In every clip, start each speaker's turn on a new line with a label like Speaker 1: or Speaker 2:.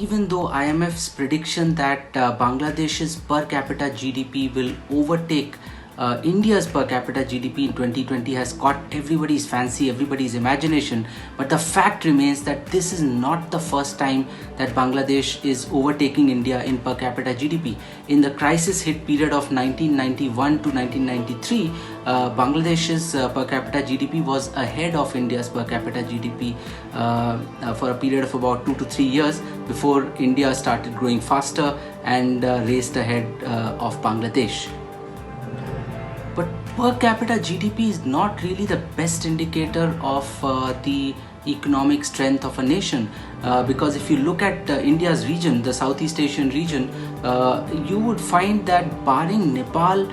Speaker 1: even though IMF's prediction that Bangladesh's per capita GDP will overtake India's per capita GDP in 2020 has caught everybody's fancy, everybody's imagination, but the fact remains that this is not the first time that Bangladesh is overtaking India in per capita GDP. In the crisis hit period of 1991 to 1993, Bangladesh's per capita GDP was ahead of India's per capita GDP for a period of about 2 to 3 years before India started growing faster and raced ahead of Bangladesh. But per capita GDP is not really the best indicator of the economic strength of a nation, because if you look at India's region, the Southeast Asian region, you would find that barring Nepal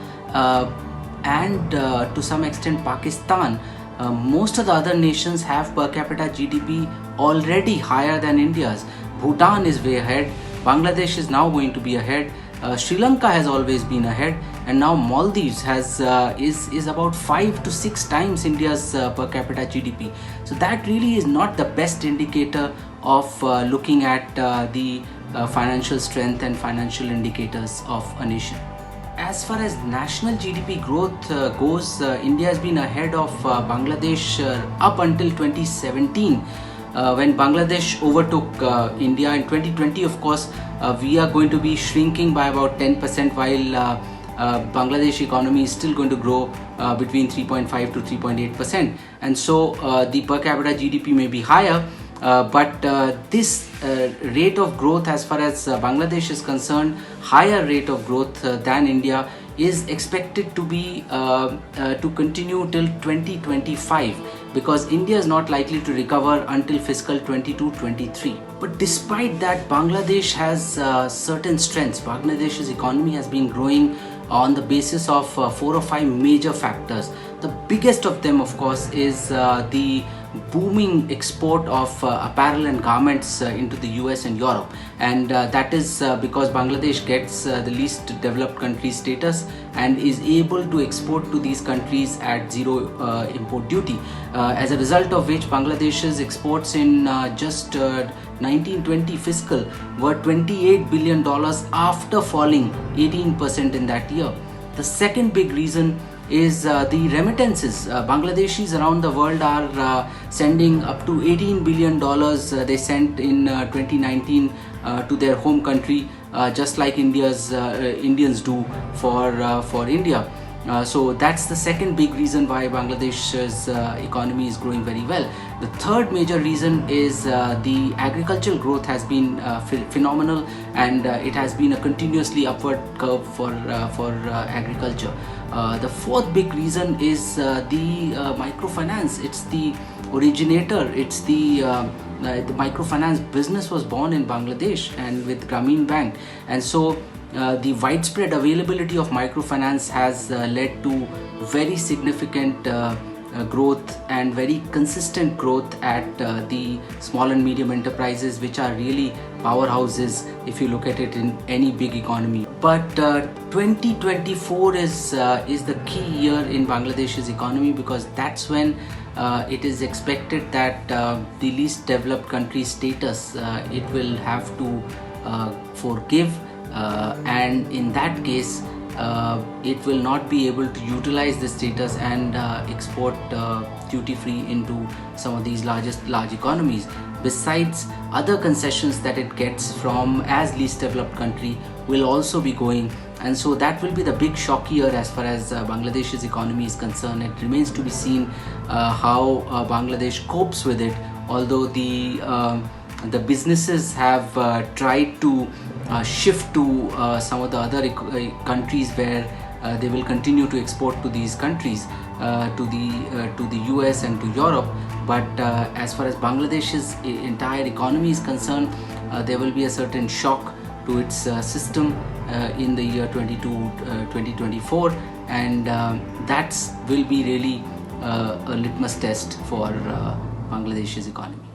Speaker 1: and to some extent Pakistan, most of the other nations have per capita GDP already higher than India's. Bhutan is way ahead, Bangladesh is now going to be ahead, Sri Lanka has always been ahead, and now Maldives is about 5 to 6 times India's per capita GDP. So that really is not the best indicator of looking at the financial strength and financial indicators of a nation. As far as national GDP growth goes, India has been ahead of Bangladesh up until 2017. When Bangladesh overtook India in 2020, of course, we are going to be shrinking by about 10%, while Bangladesh economy is still going to grow between 3.5 to 3.8%. And so the per capita GDP may be higher, but this rate of growth, as far as Bangladesh is concerned, higher rate of growth than India, is expected to be to continue till 2025, because India is not likely to recover until fiscal 22-23. But despite that, Bangladesh has certain strengths. Bangladesh's economy has been growing on the basis of 4 or 5 major factors. The biggest of them, of course, is the booming export of apparel and garments into the US and Europe, and that is because Bangladesh gets the least developed country status and is able to export to these countries at zero import duty, as a result of which Bangladesh's exports in just 1920 fiscal were $28 billion after falling 18% in that year. The second big reason is the remittances. Bangladeshis around the world are sending up to $18 billion they sent in 2019 to their home country, just like Indians do for India. So that's the second big reason why Bangladesh's economy is growing very well. The third major reason is the agricultural growth has been phenomenal, and it has been a continuously upward curve for agriculture. The fourth big reason is the microfinance. It's the originator. It's the microfinance business was born in Bangladesh and with Grameen Bank, and so the widespread availability of microfinance has led to very significant growth and very consistent growth at the small and medium enterprises, which are really powerhouses if you look at it in any big economy. But 2024 is the key year in Bangladesh's economy, because that's when it is expected that the least developed country status it will have to forgive, and in that case it will not be able to utilize the status and export duty-free into some of these large economies. Besides, other concessions that it gets from as least developed country will also be going, and so that will be the big shock year as far as Bangladesh's economy is concerned. It remains to be seen how Bangladesh copes with it, although the businesses have tried to shift to some of the other countries where they will continue to export to these countries, to the US and to Europe. But as far as Bangladesh's entire economy is concerned, there will be a certain shock to its system in the year 2024, and that will be really a litmus test for Bangladesh's economy.